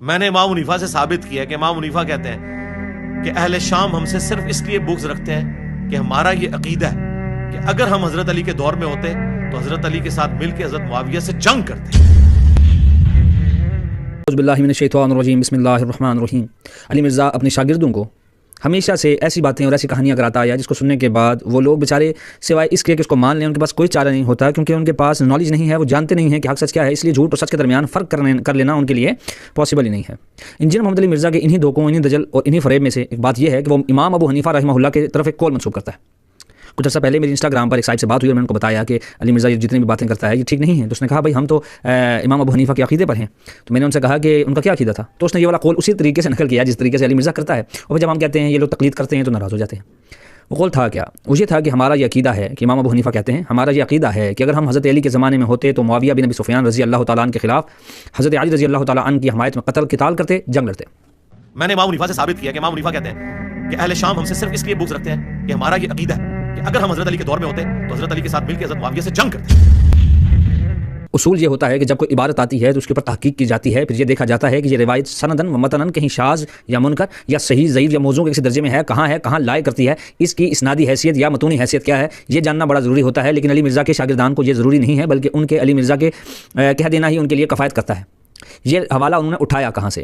میں نے امام حنیفہ سے ثابت کیا کہ امام حنیفہ کہتے ہیں کہ اہل شام ہم سے صرف اس لیے بغض رکھتے ہیں کہ ہمارا یہ عقیدہ ہے کہ اگر ہم حضرت علی کے دور میں ہوتے تو حضرت علی کے ساتھ مل کے حضرت معاویہ سے جنگ کرتے. اعوذ باللہ من الشیطان الرجیم. بسم اللہ الرحمن الرحیم. علی مرزا اپنے شاگردوں کو ہمیشہ سے ایسی باتیں اور ایسی کہانیاں کراتا آیا جس کو سننے کے بعد وہ لوگ بیچارے سوائے اس کے کہ اس کو مان لیں ان کے پاس کوئی چارہ نہیں ہوتا، کیونکہ ان کے پاس نالج نہیں ہے، وہ جانتے نہیں ہیں کہ حق سچ کیا ہے، اس لیے جھوٹ اور سچ کے درمیان فرق کر لینا ان کے لیے پاسبل ہی نہیں ہے. انجینئر محمد علی مرزا کے انہی دھوکوں، انہی دجل اور انہی فریب میں سے ایک بات یہ ہے کہ وہ امام ابو حنیفہ رحمہ اللہ کی طرف ایک کول منسوب کرتا ہے. کچھ عرصہ پہلے میری انسٹاگرام پر ایک صاحب سے بات ہوئی اور میں نے ان کو بتایا کہ علی مرزا یہ جتنی بھی باتیں کرتا ہے یہ ٹھیک نہیں ہے. تو اس نے کہا بھائی ہم تو امام ابو حنیفہ کے عقیدے پر ہیں. تو میں نے ان سے کہا کہ ان کا کیا عقیدہ تھا، تو اس نے یہ والا قول اسی طریقے سے نقل کیا جس طریقے سے علی مرزا کرتا ہے. اور جب ہم کہتے ہیں یہ لوگ تقلید کرتے ہیں تو ناراض ہو جاتے ہیں. وہ قول تھا کیا؟ وہ یہ تھا کہ ہمارا یہ عقیدہ ہے کہ امام ابو حنیفہ کہتے ہیں ہمارا یہ عقیدہ ہے کہ اگر ہم حضرت علی کے زمانے میں ہوتے تو معاویہ بن ابی سفیان رضی اللہ تعالیٰ عنہ کے خلاف حضرت علی رضی اللہ تعالیٰ عنہ کی حمایت میں قتال کرتے، جنگ لڑتے. میں نے امام حنیفہ سے ثابت کیا کہ امام حنیفہ کہتے ہیں کہ اہل شام ہم سے صرف اس لیے بغض رکھتے ہیں کہ ہمارا یہ عقیدہ ہے کہ اگر ہم حضرت علی کے دور میں ہوتے تو حضرت علی کے ساتھ مل کے حضرت معاویہ سے جنگ کرتے. اصول یہ ہوتا ہے کہ جب کوئی عبارت آتی ہے تو اس کے اوپر تحقیق کی جاتی ہے، پھر یہ دیکھا جاتا ہے کہ یہ روایت سندن و متنن کہیں شاذ یا منکر یا صحیح ضعیف یا موضوع کے کسی درجے میں ہے، کہاں لائق کرتی ہے، اس کی اسنادی حیثیت یا متونی حیثیت کیا ہے، یہ جاننا بڑا ضروری ہوتا ہے. لیکن علی مرزا کے شاگردان کو یہ ضروری نہیں ہے، بلکہ ان کے علی مرزا کے کہہ دینا ہی ان کے لیے کفایت کرتا ہے. یہ حوالہ انہوں نے اٹھایا کہاں سے؟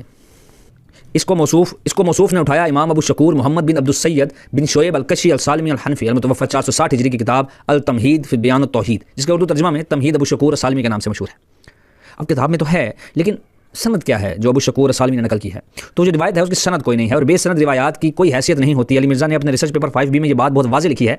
اس کو موصوف نے اٹھایا امام ابو شکور محمد بن عبد السید بن شعیب الکشی السالمی الحنفی المتوفى 460 ہجری کی کتاب التمہید فی بیان التوحید، جس کا اردو ترجمہ میں تمہید ابو شکور السالمی کے نام سے مشہور ہے. اب کتاب میں تو ہے لیکن سند کیا ہے جو ابو شکور السالمی نے نقل کی ہے؟ تو جو روایت ہے اس کی سند کوئی نہیں ہے اور بے سند روایات کی کوئی حیثیت نہیں ہوتی. علی مرزا نے اپنے ریسرچ پیپر 5B میں یہ بات بہت واضح لکھی ہے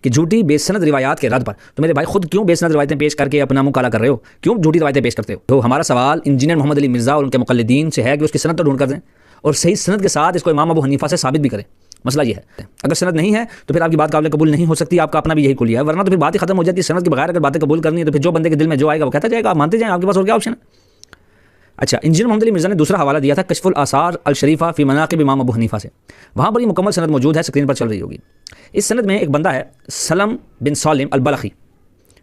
کہ جھوٹی بے سند روایات کے رد پر تو میرے بھائی خود کیوں بے سند روایتیں پیش کر کے اپنا منہ کالا کر رہے ہو، کیوں جھوٹی روایتیں پیش کرتے ہو؟ تو ہمارا سوال انجینئر محمد علی مرزا اور ان کے مقلدین سے ہے کہ اس کی سند تو ڈھونڈ کر دیں اور صحیح سند کے ساتھ اس کو امام ابو حنیفہ سے ثابت بھی کریں. مسئلہ یہ ہے اگر سند نہیں ہے تو پھر آپ کی بات قابل قبول نہیں ہو سکتی، آپ کا اپنا بھی یہی کلیہ ہے، ورنہ تو پھر بات ہی ختم ہو جاتی ہے. سند کے بغیر اگر باتیں قبول کرنی ہے تو پھر جو بندے کے دل میں جو آئے گا وہ کہتا جائے گا، آپ مانتے جائیں، آپ کے پاس اور کیا آپشن ہے. اچھا، انجینئر محمد علی مرزا نے دوسرا حوالہ دیا تھا کشف الآثار الشریفہ فی مناقب امام ابو حنیفہ سے. وہاں پر یہ مکمل سند موجود ہے، اسکرین پر چل رہی ہوگی. اس سند میں ایک بندہ ہے سلم بن سالم البلخی،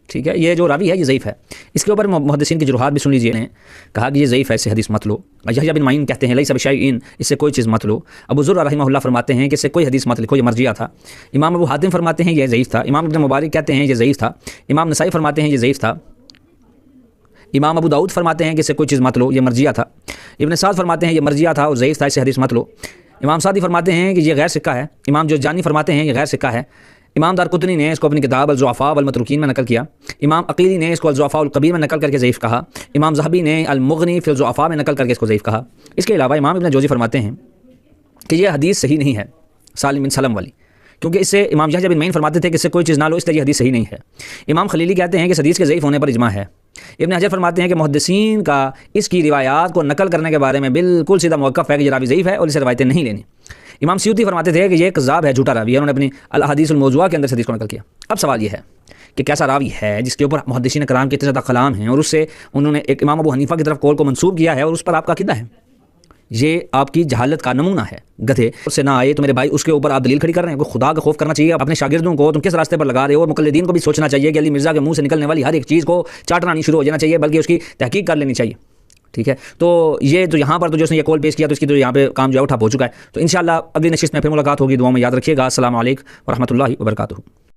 ٹھیک ہے، یہ جو راوی ہے یہ ضعیف ہے. اس کے اوپر محدثین کی جروحات بھی سن لیجیے. نے کہا کہ یہ ضعیف ہے، اس سے حدیث مت لو. یحییٰ بن معین کہتے ہیں لیس بشیء، اس سے کوئی چیز مت لو. ابو ذر رحمہ اللہ فرماتے ہیں کہ اس سے کوئی حدیث مت لکھو، یہ مرجیہ تھا. امام ابو حاتم فرماتے ہیں یہ ضعیف تھا. امام ابن مبارک کہتے ہیں یہ ضعیف تھا. امام نسائی فرماتے ہیں یہ ضعیف تھا. امام ابو داؤد فرماتے ہیں کہ اس سے کوئی چیز مت لو، یہ مرجیہ تھا. ابن سعد فرماتے ہیں یہ مرجیہ تھا اور ضعیف تھا، اس سے حدیث مت لو. امام سعدی فرماتے ہیں کہ یہ غیر سکہ ہے. امام جوزجانی فرماتے ہیں یہ غیر سکہ ہے. امام دارقطنی نے اس کو اپنی کتاب الضعفاء والمتروکین میں نقل کیا. امام عقیلی نے اس کو الضعفاء الکبیر میں نقل کر کے ضعیف کہا. امام ذہبی نے المغنی فی الضعفاء میں نقل کر کے اس کو ضعیف کہا. اس کے علاوہ امام ابن جوزی فرماتے ہیں کہ یہ حدیث صحیح نہیں ہے سالم بن سلم والی، کیونکہ اس سے امام یحییٰ بن معین فرماتے تھے کہ اس سے کوئی چیز نہ لو، اس لیے یہ حدیث صحیح نہیں ہے. امام خلیلی کہتے ہیں کہ اس حدیث کے ضعیف ہونے پر اجماع ہے. ابن حجر فرماتے ہیں کہ محدثین کا اس کی روایات کو نقل کرنے کے بارے میں بالکل سیدھا موقف ہے کہ یہ راوی ضعیف ہے اور اسے روایتیں نہیں لینی. امام سیوطی فرماتے تھے کہ یہ کذاب ہے، جھوٹا راوی ہے، انہوں نے اپنی الاحادیث الموضوعہ کے اندر سے حدیث کو نقل کیا. اب سوال یہ ہے کہ کیسا راوی ہے جس کے اوپر محدثین کرام کے اتنے زیادہ کلام ہیں اور اس سے انہوں نے ایک امام ابو حنیفہ کی طرف قول کو منسوب کیا ہے اور اس پر آپ کا عقیدہ ہے؟ یہ آپ کی جہالت کا نمونہ ہے. گدھے اس سے نہ آئے تو میرے بھائی اس کے اوپر آپ دلیل کھڑی کر رہے ہیں. کوئی خدا کا خوف کرنا چاہیے اپنے شاگردوں کو، تم کس راستے پر لگا رہے ہو. اور مقلدین کو بھی سوچنا چاہیے کہ علی مرزا کے منہ سے نکلنے والی ہر ایک چیز کو چاٹنا نہیں شروع ہو جانا چاہیے بلکہ اس کی تحقیق کر لینی چاہیے. ٹھیک ہے، تو یہ تو یہاں پر تو جو اس نے یہ کال پیش کیا تو اس کی تو یہاں پہ کام جو ہے اٹھا ہو چکا ہے. تو انشاءاللہ اگلی نشست میں پھر ملاقات ہوگی. دعاؤں میں یاد رکھیے گا. السلام علیکم ورحمۃ اللہ وبرکاتہ.